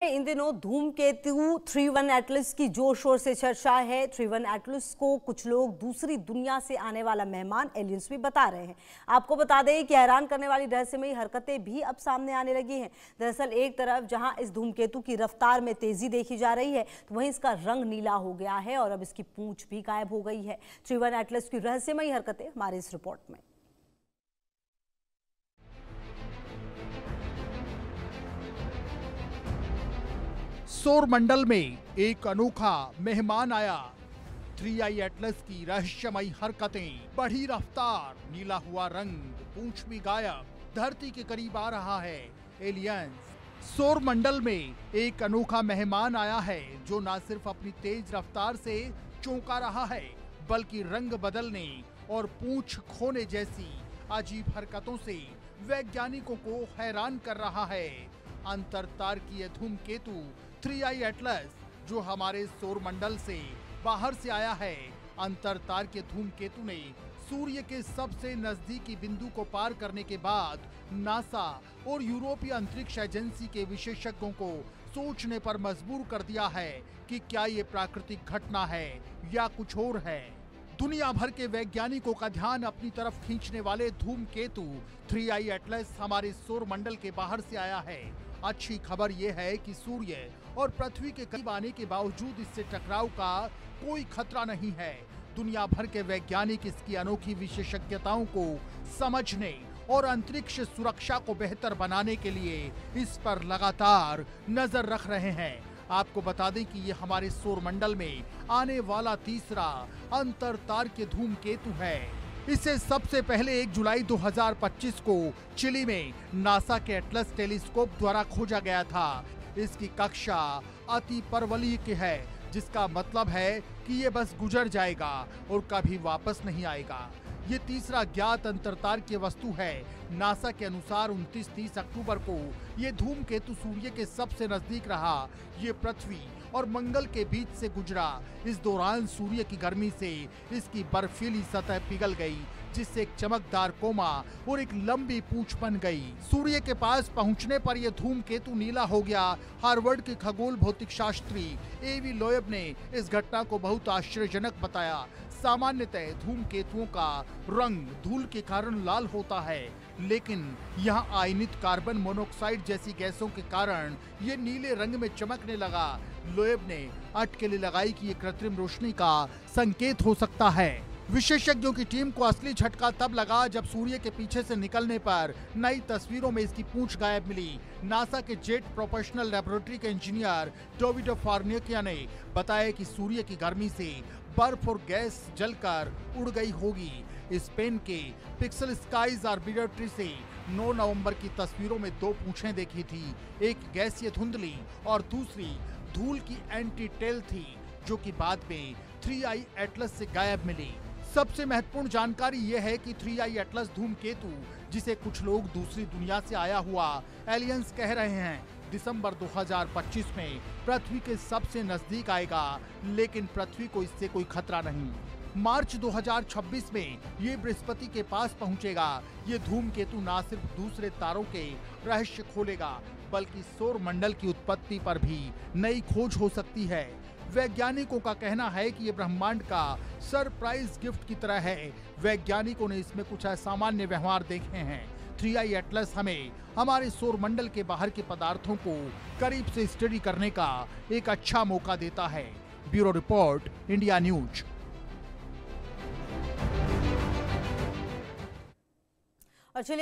इन दिनों धूमकेतु 3.1 एटलस की जोर शोर से चर्चा है। 3.1 एटलस को कुछ लोग दूसरी दुनिया से आने वाला मेहमान एलियंस भी बता रहे हैं। आपको बता दें कि हैरान करने वाली रहस्यमयी हरकतें भी अब सामने आने लगी हैं। दरअसल एक तरफ जहां इस धूमकेतु की रफ्तार में तेजी देखी जा रही है, तो वहीं इसका रंग नीला हो गया है और अब इसकी पूंछ भी गायब हो गई है। 3.1 एटलस की रहस्यमयी हरकतें हमारे इस रिपोर्ट में। सौर मंडल में एक अनोखा मेहमान आया। 3i एटलस की रहस्यमयी हरकतें, बढ़ी रफ्तार, नीला हुआ रंग, पूंछ भी गायब, धरती के करीब आ रहा है एलियंस। सौर मंडल में एक अनोखा मेहमान आया है जो न सिर्फ अपनी तेज रफ्तार से चौंका रहा है, बल्कि रंग बदलने और पूंछ खोने जैसी अजीब हरकतों से वैज्ञानिकों को हैरान कर रहा है। अंतरतारकीय धूमकेतु 3i एटलस जो हमारे सौर मंडल से बाहर से आया है। अंतरतारकीय धूमकेतु ने सूर्य के सबसे नजदीकी बिंदु को पार करने के बाद नासा और यूरोपीय अंतरिक्ष एजेंसी के विशेषज्ञों को सोचने पर मजबूर कर दिया है कि क्या ये प्राकृतिक घटना है या कुछ और है। दुनिया भर के वैज्ञानिकों का ध्यान अपनी तरफ खींचने वाले धूमकेतु 3i एटलस हमारे सौर मंडल के बाहर से आया है। अच्छी खबर यह है कि सूर्य और पृथ्वी के करीब आने के बावजूद इससे टकराव का कोई खतरा नहीं है। दुनिया भर के वैज्ञानिक इसकी अनोखी विशेषज्ञताओं को समझने और अंतरिक्ष सुरक्षा को बेहतर बनाने के लिए इस पर लगातार नजर रख रहे हैं। आपको बता दें कि ये हमारे सौर मंडल में आने वाला तीसरा अंतरतारकीय धूमकेतु है। इसे सबसे पहले 1 जुलाई 2025 को चिली में नासा के एटलस टेलीस्कोप द्वारा खोजा गया था। इसकी कक्षा अति परवलयिक है, जिसका मतलब है कि ये बस गुजर जाएगा और कभी वापस नहीं आएगा। ये तीसरा ज्ञात अंतरतारकीय वस्तु है। नासा के अनुसार 29-30 अक्टूबर को ये धूमकेतु सूर्य के सबसे नजदीक रहा। ये पृथ्वी और मंगल के बीच से गुजरा। इस दौरान सूर्य की गर्मी से इसकी बर्फीली सतह पिघल गई, जिससे एक चमकदार कोमा और एक लंबी पूंछ बन गई। सूर्य के पास पहुंचने पर यह धूमकेतु नीला हो गया। हार्वर्ड के खगोल भौतिक शास्त्री एवी लोएब ने इस घटना को बहुत आश्चर्यजनक बताया। सामान्यतः धूमकेतुओं का रंग धूल के कारण लाल होता है, लेकिन यहाँ आयनित कार्बन मोनोऑक्साइड जैसी गैसों के कारण ये नीले रंग में चमकने लगा। लोएब ने अटकलें लगाई कि ये कृत्रिम रोशनी का संकेत हो सकता है। विशेषज्ञों की टीम को असली झटका तब लगा जब सूर्य के पीछे से निकलने पर नई तस्वीरों में इसकी पूंछ गायब मिली। नासा के जेट प्रोफेशनल लेबोरेटरी के इंजीनियर डोविडो फार्निकिया ने बताया कि सूर्य की गर्मी से बर्फ और गैस जलकर उड़ गई होगी। स्पेन के पिक्सल स्काईज ऑर्बिटरी से 9 नवंबर की तस्वीरों में 2 पूंछें देखी थी। एक गैसीय धुंधली और दूसरी धूल की एंटी टेल थी, जो कि बाद में 3i एटलस से गायब मिली। सबसे महत्वपूर्ण जानकारी यह है कि 3i एटलस धूमकेतु, जिसे कुछ लोग दूसरी दुनिया से आया हुआ एलियंस कह रहे हैं, दिसंबर 2025 में पृथ्वी के सबसे नजदीक आएगा, लेकिन पृथ्वी को इससे कोई खतरा नहीं। मार्च 2026 में ये बृहस्पति के पास पहुंचेगा। ये धूमकेतु न सिर्फ दूसरे तारों के रहस्य खोलेगा, बल्कि सौर मंडल की उत्पत्ति पर भी नई खोज हो सकती है। वैज्ञानिकों का कहना है कि ये ब्रह्मांड का सरप्राइज गिफ्ट की तरह है। वैज्ञानिकों ने इसमें कुछ असामान्य व्यवहार देखे हैं। 3i एटलस हमें हमारे सौर मंडल के बाहर के पदार्थों को करीब से स्टडी करने का एक अच्छा मौका देता है। Bureau report, India news. और चलिए